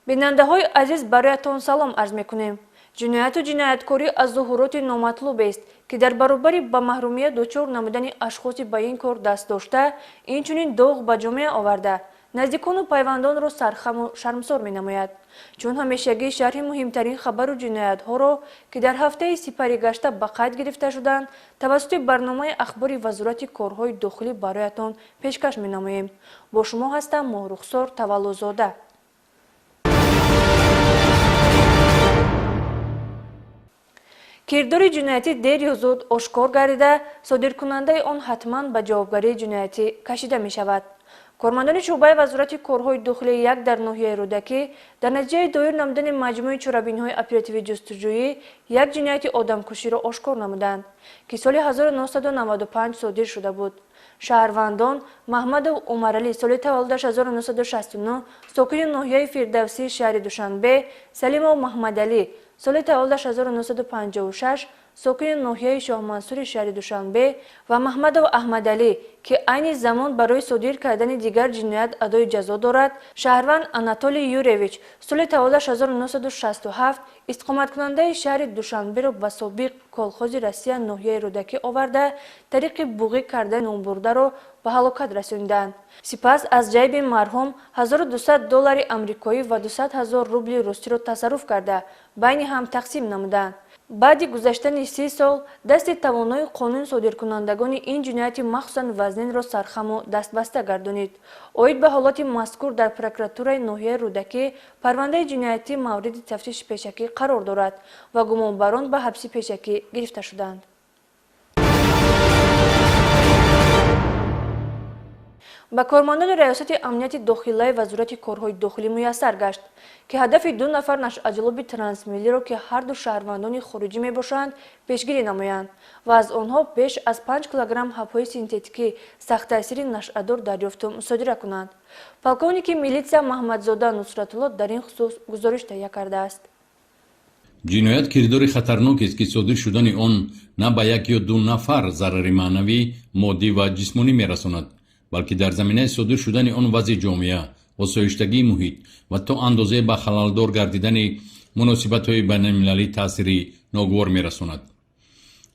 бинандаҳои азиз, бароятон салом арз мекунем. ҷинояту ҷинояткорӣ аз зуҳуроти номатлуб est ки дар баробари ба маҳрумият дучор намудани ашхоси ба ин кор даст дошта, инчунин доғ ба ҷомеа оварда, наздикону пайвандонро сархаму шармсор менамояд. чун ҳамешагӣ шарҳи муҳимтарин хабару ҷиноятҳоро ки дар ҳафтаи сипари гашта ба қайд гирифта шуданд, тавассути барномаи ахбори вазорати корҳои дохилӣ бароятон пешкаш менамоем. бо шумо ҳастам Моҳрухсор Таваллузода. кирдори ҷиноятӣ дер ё зуд ошкор гардида, содиркунандаи он ҳатман ба ҷавобгарии ҷиноятӣ кашида мешавад. кормандони шуъбаи вазорати корҳои дохилии як дар ноҳияи Рӯдакӣ дар натиҷаи доир намудани маҷмӯи чорабинҳои оперативии ҷустуҷӯӣ як ҷинояти одамкуширо ошкор намуданд, ки соли 1995 содир шуда буд. шаҳрвандон Маҳмадов Умаралӣ соли таваллудаш 1969 сокини ноҳияи Фирдавсии шаҳри Душанбе, Салимов Маҳмадалӣ соли таваллудаш 1956 сокини ноҳияи Шоҳмансури шаҳри Душанбе ва Маҳмадов Аҳмадалӣ ки айни замон барои содир кардани дигар ҷиноят адои ҷазо дорад, шаҳрванд Анатолий Юрьевич соли таваллудаш 1967 истиқоматкунандаи шаҳри Душанберо ба собиқ колхози Россия ноҳияи Рӯдакӣ оварда, тариқи буғӣ кардани номбурдаро ба ҳалокат расонинданд. сипас аз ҷайби марҳум $1200 амрикоӣ ва 200 000 рубли русиро тасарруф карда, байни ҳам тақсим намуданд. баъди гузаштани 30 сол дасти тавонои қонун содиркунандагони ин ҷинояти махсусан вазнинро сархаму дастбаста гардонид. оид ба ҳолати мазкур дар прокуратураи ноҳияи Рӯдакӣ парвандаи ҷиноятӣ мавриди тафтиши пешакӣ қарор дорад ва гумонбарон ба ҳабси пешакӣ гирифта шуданд. ба кормандони раёсати амнияти дохилаи вазорати корҳои дохилӣ муяссар гашт, ки ҳадафи 2 нафар нашъаҷалоби трансмиллиро, ки ҳарду шаҳрвандони хориҷӣ мебошанд, пешгирӣ намоянд ва аз онҳо беш аз 5 килограмм ҳабҳои синтетикӣ сахттаъсири нашъадор дарёфту мусодира кунанд. полковники милитсия Маҳмадзода Нусратулло дар ин хусус гузориш таҳия кардааст. ҷиноят кирдори хатарнокест, ки содир шудани он на ба як ё ду нафар зарари маънавӣ, моддӣ ва ҷисмонӣ мерасонад, балки дар заминаи содир шудани он вазъи ҷомеа, осоиштагии муҳит ва то андозе ба халалдор гардидани муносибатҳои байналмилалӣ таъсири ногувор мерасонад.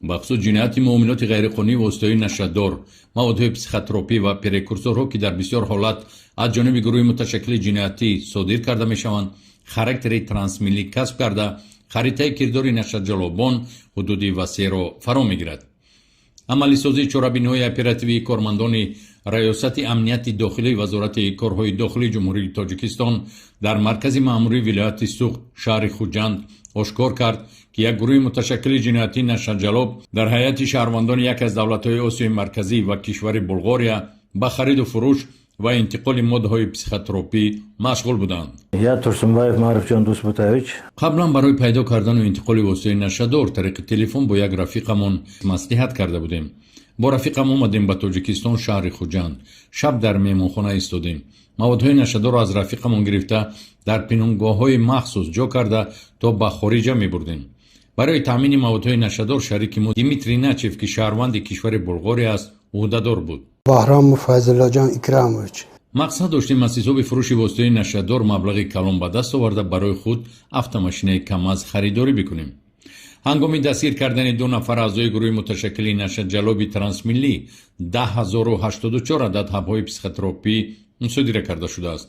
бахусус ҷинояти муомилоти ғайриқонунӣ воситаҳои нашъаддор, маводҳои психотропӣ ва прекурсорҳо, ки дар бисёр ҳолат аз ҷониби гурӯҳи муташаккили ҷиноятӣ содир карда мешаванд, характери трансмиллӣ касб карда, харитаи кирдори нашъаҷалобон ҳудуди васеъро фаро мегирад. амалисозии чорабинҳои оперативии кормандони раёсати амнияти дохилии вазорати корҳои дохилии ҷумҳурии Тоҷикистон дар маркази маъмурии вилояти Суғд шаҳри Хуҷанд ошкор кард, ки як гурӯҳи муташаккили ҷиноятии нашъаҷалоб дар ҳайати шаҳрвандони яке аз давлатҳои Осиёи марказӣ ва кишвари Булғория ба хариду фурӯш ва интиқоли моддаҳои психотропӣ машғул буданд. Я Турсунбаев Маъруфҷон Дӯстбутаевич. қаблан барои пайдо кардану интиқоли воситаҳои нашъадор тариқи телефон бо як рафиқамон маслиҳат карда будем. бо рафиқам омадем ба Тоҷикистон шаҳри Хуҷанд. шаб дар меҳмонхона истодем. маводҳои нашъадорро аз рафиқамон гирифта дар пинҳонгоҳҳои махсус ҷо карда то ба хориҷа мебурдем. барои таъмини маводҳои нашъадор шарики мо Димитрий Начев, ки шаҳрванди кишвари Булғория аст, уҳдадор буд. Баҳром Файзуллоҷон Икрамович. мақсад доштем аз ҳисоби фурӯши воситаҳои нашъадор маблағи калон ба даст оварда барои худ автомошинаи камаз харидорӣ бикунем. ҳангоми дастгир кардани 2 нафар аъзои гурӯҳи муташаккили нашъаҷалоби трансмиллӣ 10084 адад ҳабҳои психотропӣ мусодира карда шудааст.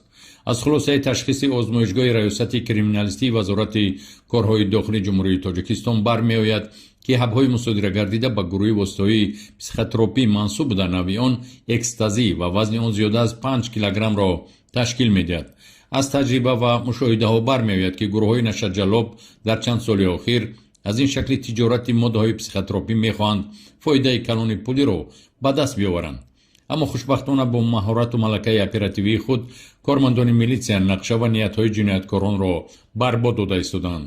аз хулосаи ташхиси озмоишгоҳи раёсати криминалистии вазорати корҳои дохилии ҷумҳурии Тоҷикистон бармеояд, ки ҳабҳои мусодира гардида ба гурӯҳи воситаҳои психотропӣ мансуб буда нави он экстазӣ ва вазни он зиёда аз 5 килограммро ташкил медиҳад. аз таҷриба ва мушоҳидаҳо бармеояд, ки гурӯҳҳои нашъаҷалоб дар чанд соли охир аз ин шакли тиҷорати моддаҳои психотропӣ мехоҳанд фоидаи калони пулиро ба даст биёваранд. аммо хушбахтона бо маҳорату малакаи оперативии худ кормандони милитсия нақша ва ниятҳои ҷинояткоронро барбод дода истоданд.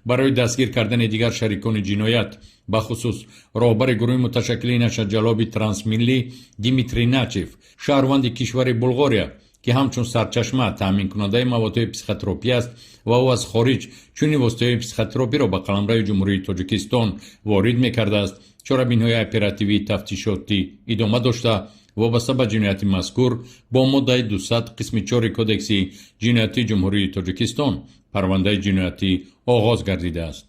барои дастгир кардани дигар шарикони ҷиноят, бахусус роҳбари гурӯҳи муташаккили нашъаҷалоби трансмиллӣ Димитрий Начев, шаҳрванди кишвари Булғория, ки ҳамчун сарчашма таъминкунандаи маводҳои психотропӣ аст ва ӯ аз хориҷ чунин воситаҳои психотропиро ба қаламраи ҷумҳурии Тоҷикистон ворид мекардааст, чорабинҳои оперативии тафтишотӣ идома дошта وابسته به جنایت مذکور با ماده 200 قسم 4 کودکس جنایتی جمهوری تاجیکستان پرونده جنایتی آغاز گردیده است.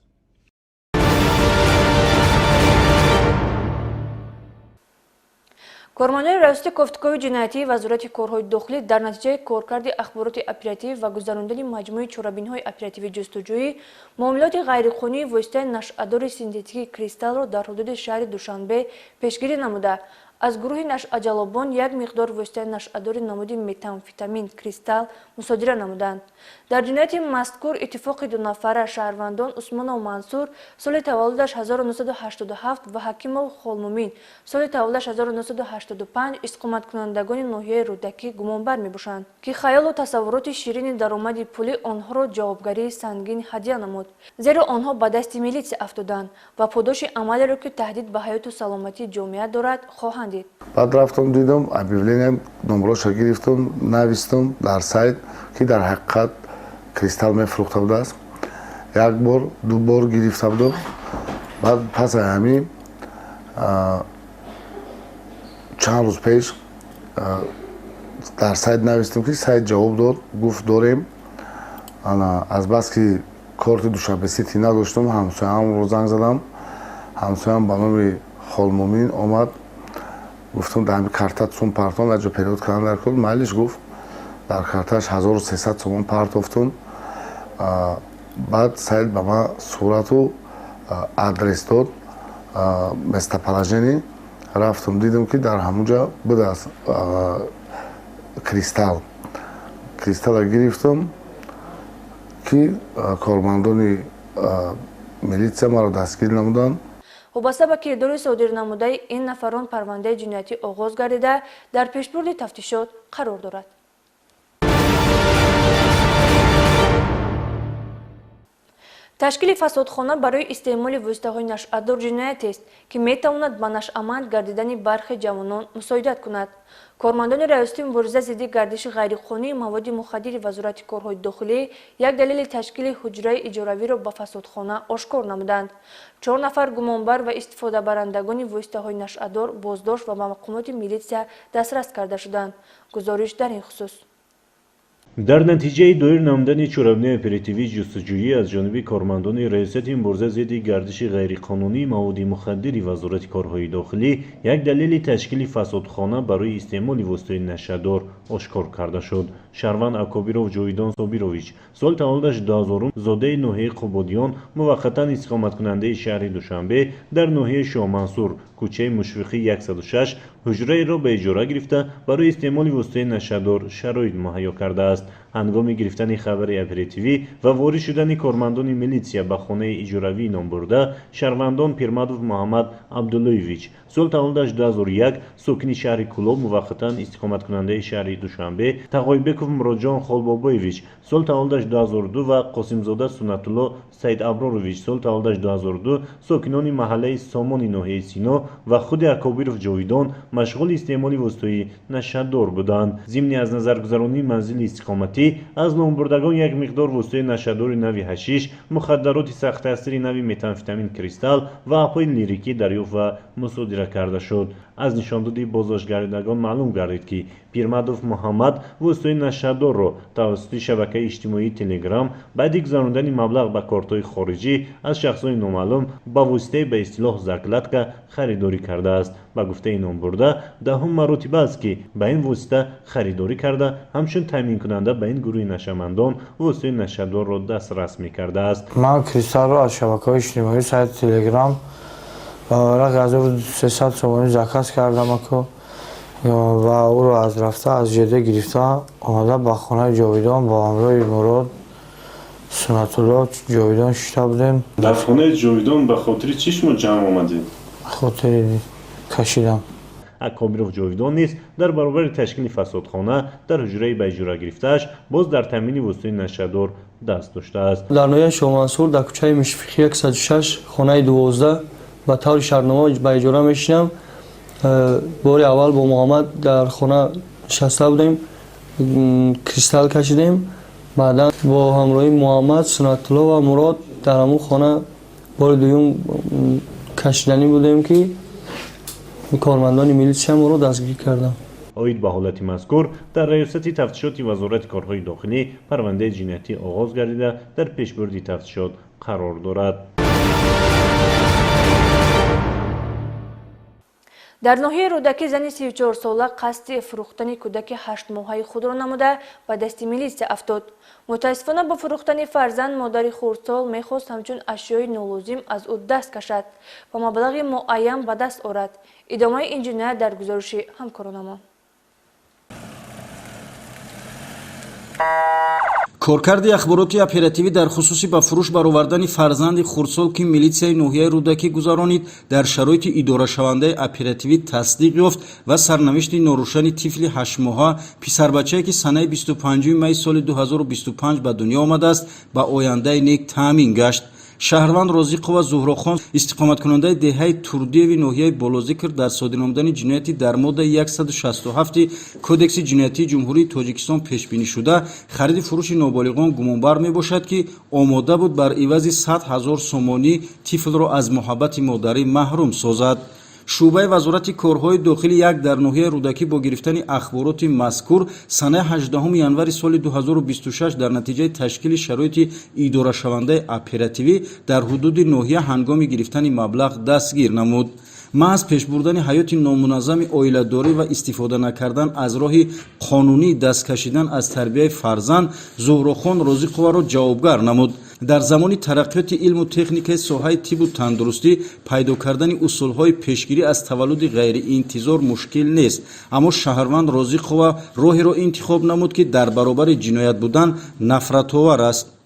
کارمانان رئاستی گفتگوی جنایتی وزارت کارهای داخلی در نتیجه کارکرد اخبارات اپراتیو و گذراندن مجموعه چورابین‌های اپراتیو جستجویی معاملات غیرقانونی واسطه نشأه‌دار سینتتیکی کریستال را در حدود شهر دوشنبه پیشگیری نموده از گروه نشأه‌جلبان یک مقدار واسطه نشأه‌دار نماد متامفتامین کریستال مصادره نمودند. در جنایت مذکور اتفاق دو نفره شهروندان عثمان و منصور سال تولدش 1987 و حکیم و خالمومین سال تولدش 1985 اقامت کنندگان ناحیه رودکی گمانبر میباشند که خیال و تصورات شیرین درآمد پولی آنها را جوابگری سنگین هدیه نمود، زیرا آنها به دست میلیسی افتادند و پاداش عملی را که تهدید به حیات و سلامتی جامعه دارد خواهند دید. بعد رفتم دیدم объявление نمره‌اش گرفتم نوشتم در سایت که در حقیقت کریستال میفروخته بود است. یک بار دو بار گرفته بود. بعد پس همین چند روز پیش در سایت نوشتم که سایت جواب داد گفت داریم. از بس که کارت دوشنبه سیتی نداشتم همسایه‌ام رو زنگ زدم. همسایه‌ام به نام خالمومین آمد. گفتم در کارتت سوم پارتون اجا پریود کردن در کل مالش گفت در کارتش 1300 سوم پارتوفتون. بعد سایت به ما صورت و آدرس داد местоположение. رفتم دیدم که در همونجا بوده است کریستال گرفتم که کارمندان میلیسیا ما را دستگیر نمودند. وابسته به کردار صادر نموده این نفران پرونده جنایتی آغاز گردیده در پیشبرد تفتیشات قرار دارد. تشکیل فسادخانه برای استعمال واسطه‌های نشأه‌دار جنایت است که میتواند به نشأه‌مند گردیدن برخی جوانان مساعدت کند. کارمندان رئاستی مبارزه ضد گردش غیرقانونی مواد مخدر وزارت کارهای داخلی یک دلیل تشکیل حجره اجاروی را به فسادخانه آشکار نمودند. 4 نفر گمانبر و استفاده برندگان واسطه‌های نشأه‌دار بازداشت و به مقامات میلیسیا دسترس کرده شدند. گزارش در این خصوص. در نتیجه دایر نمودن چورابین‌های اپراتیوی جستجویی از جانب کارمندان ریاست مبارزه ضد گردش غیرقانونی مواد مخدر وزارت کارهای داخلی یک دلیل تشکیل فسادخانه برای استعمال واسطه نشأه‌دار آشکار کرده شد. شهروند اکابیرов جاویدان صابیروویچ سال تولدش 2000 زاده ناحیه قبادیان موقتا اقامت کننده شهر دوشنبه در ناحیه شاه منصور کوچه مشفقی 106 حجره را به اجاره گرفته برای استعمال واسطه نشأه‌دار شرایط مهیا کرده است. هنگام گرفتن خبر اپراتیوی و وارد شدن کارمندان میلیسیا به خانه اجاروی نام برده شهروندان پیرمادوف محمد عبداللهویچ سال تولدش 2001 ساکن شهر کولوب موقتا اقامت کننده شهر دوشنبه تقایبکوف مراجان خالبابایویچ سال تولدش 2002 و قاسمزاده سنتالله سید ابرارویچ سال تولدش 2002 ساکنان محله سامان ناحیه سینا و خود اکابیرov جاویدان مشغول استعمال واسطه نشأه‌دار بودند. ضمن از نظرگذرانی منزل استقامتی از نامبردگان یک مقدار واسطه نشأه‌دار نوی حشیش، مخدرات سخت تاثیر نوی متامفتامین کریستال و اپای لیریکی دریافت و مصادره کرده شد. از نشاندهی بازداشتگردگان معلوم گردید که پیرمادوف محمد واسطه نشأه‌دار را توسط شبکه اجتماعی تلگرام بعد گذراندن مبلغ به کارت‌های خارجی از شخصان نامعلوم با واسطه به اصطلاح زاکلاتکا خریداری کرده است. با گفته نامبرده دهم مراتب است که به این واسطه خریداری کرده همچون تامین کننده به این گروه نشأه‌مندان واسطه نشأه‌دار را دسترس می‌کرده است. من کریستال را از شبکه‌های اجتماعی سایت تلگرام و مبلغ 1300 تومان زکات کردم و او را از رفته از جده گرفته آمده به خانه جاویدان با همراه مراد سنتالله جاویدان شده بودیم. در خانه جاویدان به خاطر چی شما جمع آمدید؟ خاطر کشیدم. اکابیرov جاویدان نیز در برابر تشکیل فسادخانه در حجره به اجاره گرفته‌اش باز در تامین واسطه نشأه‌دار دست داشته است. در ناحیه شاه منصور در کوچه مشفقی 106 خانه 12 به طور شرطنامه به اجاره میشیم. بار اول با محمد در خانه نشسته بودیم، کریستال کشیدیم. بعدا با همراهی محمد سنتالله و مراد در همون خانه بار دوم کشیدنی بودیم که کارمندان میلیشیا ما رو دستگیر کردم. اوید به حالت مذکور در ریاست تفتیشات وزارت کارهای داخلی پرونده جنایتی آغاز گردیده در پیشبرد تفتیشات قرار دارد. در ناحیه رودکی زنی 34 ساله قصد فروختن کودک 8 ماهه خود را نموده به دست میلیسیا افتاد. متاسفانه با فروختن فرزند مادر خردسال میخواست همچون اشیای نالازم از او دست کشد و مبلغ معین به دست آورد. ادامه این جنایت در گزارش همکارانمان. کارکرد اخباراتی اپراتیوی در خصوص به فروش برآوردن فرزند خردسال که میلیسیای ناحیه رودکی گذرانید در شرایط اداره شونده اپراتیوی تصدیق یافت و سرنوشت ناروشن طفل 8 ماهه پسر بچه‌ای که سنه 25 می سال 2025 به دنیا آمده است به آینده نیک تامین گشت. شهروند رازیق و زهراخان استقامت کننده دهه تردیوی ناحیه بالازیکر در صادر نمودن جنایتی در ماده 167 کودکس جنایتی جمهوری تاجیکستان پیش بینی شده خرید فروش نابالغان گمانبر می باشد که آماده بود بر عوض 100,000 سومانی طفل را از محبت مادری محروم سازد. شعبه وزارت کارهای داخلی یک در ناحیه رودکی با گرفتن اخبارات مذکور سنه 18 ینوری سال 2026 در نتیجه تشکیل شرایط اداره شونده اپراتیوی در حدود ناحیه هنگام گرفتن مبلغ دستگیر نمود. محض پیش بردن حیات نامنظم عائله‌داری و استفاده نکردن از راه قانونی دست کشیدن از تربیت فرزند زهراخان رازیقова را جوابگر نمود. در زمان ترقیات علم و تکنیک ساحه طب و تندرستی پیدا کردن اصولهای پیشگیری از تولد غیر انتظار مشکل نیست، اما شهروند رازیقова راهی را انتخاب نمود که در برابر جنایت بودن نفرت آور است.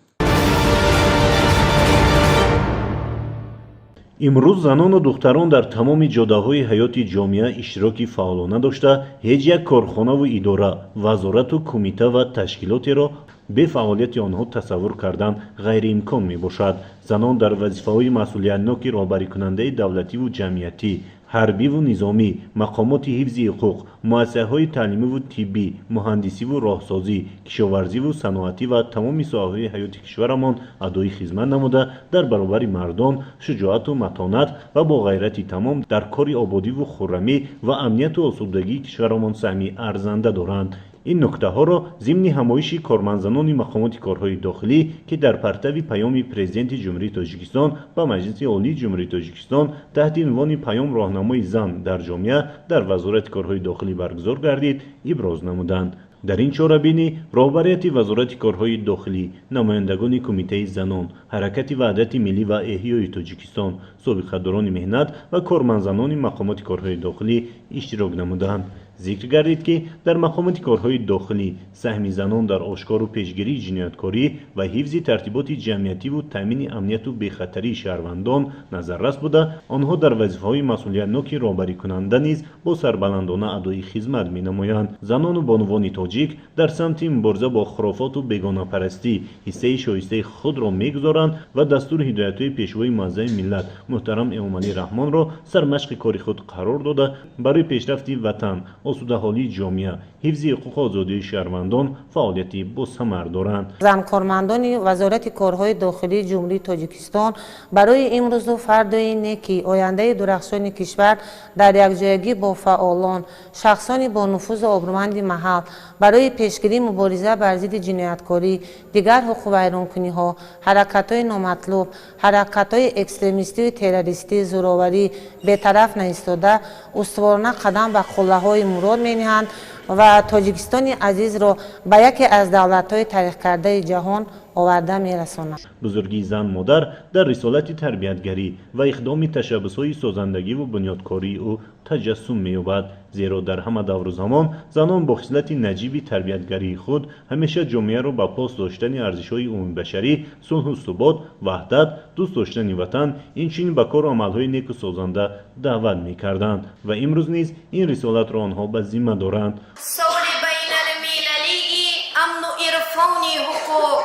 امروز زنان و دختران در تمام جاده‌های حیات جامعه اشتراکی فعالانه داشته هیچ یک کارخانه و اداره، وزارت و کمیته و تشکیلاتی را به فعالیت آنها تصور کردن غیر امکان می باشد. زنان در وظیفه‌های مسئولیتناک رهبری کننده دولتی و جمعیتی، حربی و نظامی، مقامات حفظ حقوق، مؤسسه‌های تعلیمی و طبی، مهندسی و راهسازی، کشاورزی و صنعتی و تمام ساحه‌های حیات کشورمان ادای خدمت نموده در برابر مردان شجاعت و متانت و با غیرت تمام در کار آبادی و خرمی و امنیت و آسودگی کشورمان سهمی ارزنده دارند. این نکته ها را ضمن همایش کارمندزنان مقامات کارهای داخلی که در پرتو پیام پرزیدنت جمهوری تاجیکستان به مجلس عالی جمهوری تاجیکستان تحت عنوان پیام راهنمای زن در جامعه در وزارت کارهای داخلی برگزار گردید ابراز نمودند. در این چاره‌بینی رهبریت وزارت کارهای داخلی، نمایندگان کمیته زنان، حرکت وحدت ملی و احیای تاجیکستان، سابقه‌داران مهنت و کارمندزنان مقامات کارهای داخلی اشتراک نمودند. ذکر گردید که در مقامات کارهای داخلی سهم زنان در آشکار و پیشگیری جنایتکاری و حفظ ترتیبات جمعیتی و تامین امنیت و بخطری شهروندان نظررس بوده آنها در وظیفه‌های مسئولیتناک رهبری کننده نیز با سربلندانه ادای خدمت می‌نمایند. زنان و بانوان تاجیک در سمت مبارزه با خرافات و بیگانه پرستی حصه شایسته خود را می‌گذارند و دستور هدایت‌های پیشوای معظم ملت محترم امام علی رحمان را سرمشق کار خود قرار داده برای پیشرفت وطن، آسوده حالی جامعه، حفظ حقوق آزادی شهروندان فعالیتی با ثمر دارند. زن کارمندان وزارت کارهای داخلی جمهوری تاجیکستان برای امروز و فردای نیکی آینده درخشان کشور در یکجایگی با فعالان، شخصان با نفوذ آبرومند محل برای پیشگیری مبارزه بر ضد جنایتکاری، دیگر حقوق ویرانکنی‌ها، حرکت‌های نامطلوب، حرکت‌های اکستریمیستی و تروریستی زوراوری بی‌طرف نایستاده استوارانه قدم به قله‌های مراد می‌نهند و تاجیکستان عزیز را به یکی از دولت‌های تاریخ کرده جهان آورده می‌رساند. بزرگی زن مادر در رسالت تربیتگری و اقدام تشبس‌های سازندگی و بنیادکاری او تجسم می‌یابد، زیرا در همه دور و زمان زنان با خصلت نجیب تربیتگری خود همیشه جامعه را به پاس داشتن ارزش‌های عمومی بشری، صلح و ثبات، وحدت، دوست داشتن وطن، اینچنین به کار و عمل‌های نیک و سازنده دعوت می‌کردند و امروز نیز این رسالت را آنها به ذمه دارند. صلح بین المللی امن و عرفان حقوق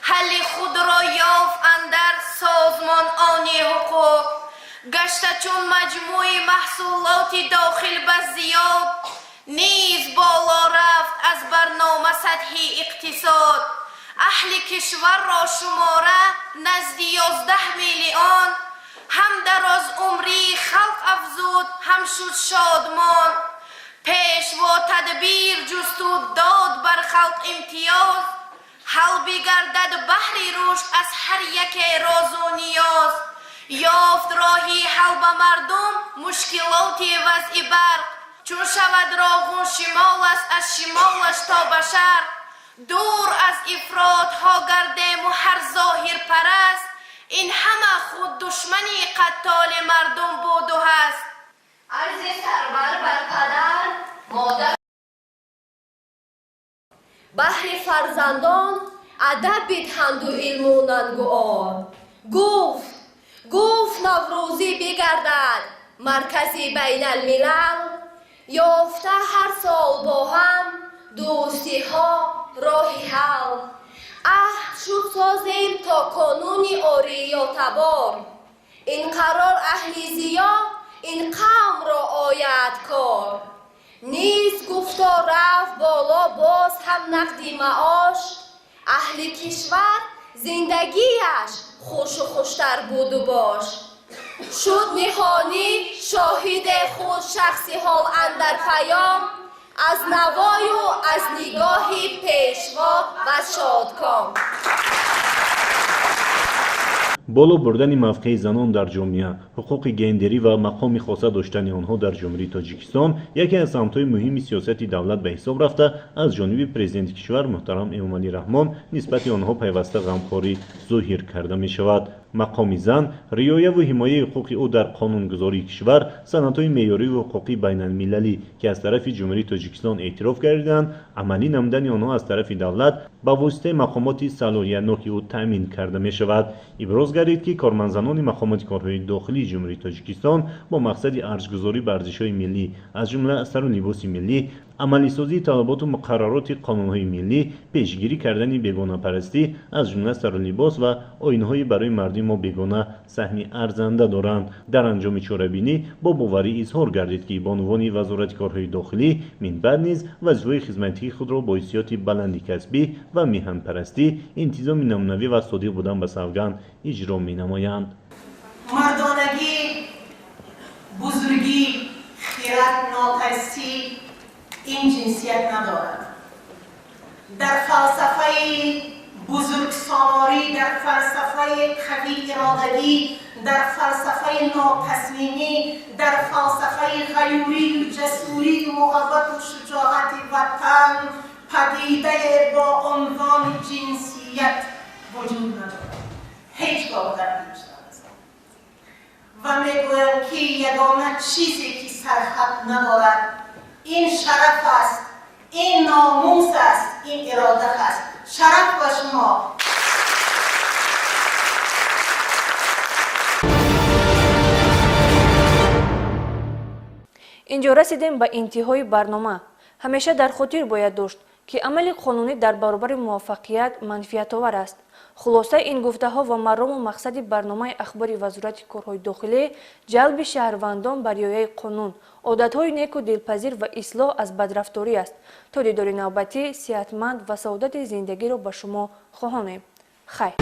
حل خود را یافت اندر سازمان آن حقوق گشته چون مجموع محصولات داخل به زیاد نیز بالا رفت از برنامه سطحی اقتصاد اهل کشور را شماره نزد 11 میلیون هم دراز عمری خلق افزود هم شد شادمان پیشوا تدبیر جست و داد بر خلق امتیاز حل بگردد بحری رشد از هر یک راز و نیاز یافت راهی حل به مردم مشکلاتی وضع برق چون شود راغون شمال است از شمالش تا به شرق دور از افراط ها گردیم و هر ظاهر پرست این همه خود دشمنی قتال مردم بود و هست عرض سربر بر پدر مادر بحر فرزندان ادب بدهند و علم و ننگوار گفت نوروزی بگردد مرکزی بین الملل یافته هر سال با هم دوستی ها راه حل عهد شد سازیم تا قانونی عاری و تبار این قرار اهل ضیا این قوم را آید کار نیز گفتا رفت بالا باز هم نقدی معاش اهل کشور زندگیش خوش و خوشتر بود و باش شد نهانی شاهد خود شخصی حال اندر پیام از نوای و از نگاهی پیشوا و شادکام بالا بردن موقع زنان در جامعه، حقوق گندری و مقام خاصه داشتن آنها در جمهوری تاجیکستان یکی از سمت‌های مهم سیاست دولت به حساب رفته از جانب پرزیدنت کشور محترم امامعلی رحمان نسبت آنها پیوسته غمخواری ظاهر کرده می شود. مقام زن، رعایت و حمایت حقوق او در قانونگذاری کشور، سندهای معیاری و حقوقی بین المللی که از طرف جمهوری تاجیکستان اعتراف کردند، عملی نمودن آنها از طرف دولت با واسطه مقامات صلاحیت‌ناک او تامین کرده می شود. ابراز گردید که کارمندان مقامات کارهای داخلی جمهوری تاجیکستان با مقصد ارزش‌گذاری به ارزش‌های ملی از جمله سر و لباس ملی، عملی سازی طلبات و مقررات قانون‌های ملی، پیشگیری کردن بیگانه پرستی از جمله سر و لباس و آیین‌های برای مردم ما بیگانه صحنه ارزنده دارند. در انجام چاره‌بینی با باوری اظهار گردید که بانوان وزارت کارهای داخلی من بعد نیز وظیفه خدمتی خود را با حیثیت بلندی کسبی و میهن پرستی، انتظام نمونوی و صادق بودن به سوگند اجرا می‌نمایند. مردانگی، بزرگی، خیرات، ناترسی این جنسیت ندارد. در فلسفه بزرگسالاری، در فلسفه قوی ارادگی، در فلسفه ناتسلیمی، در فلسفه غیوری و جسوری و محبت و شجاعت وطن پدیده با عنوان جنسیت وجود ندارد. هیچگاه در وجود است. و میگویم که یگانه چیزی که سرحد ندارد این شرف است، این ناموس است، این اراده است. شرف و شما. اینجا رسیدیم به انتهای برنامه. همیشه در خاطر باید داشت که عمل قانونی در برابر موفقیت منفیت آور است. خلاصه این گفته ها و مرام و مقصد برنامه اخباری وزارت کارهای داخلی جلب شهروندان بر رعایت قانون، عادتهای نیک و دلپذیر و اصلاح از بدرفتاری است. تا دیدار نوبتی صحتمند و سعادت زندگی را به شما خواهانیم. خیر.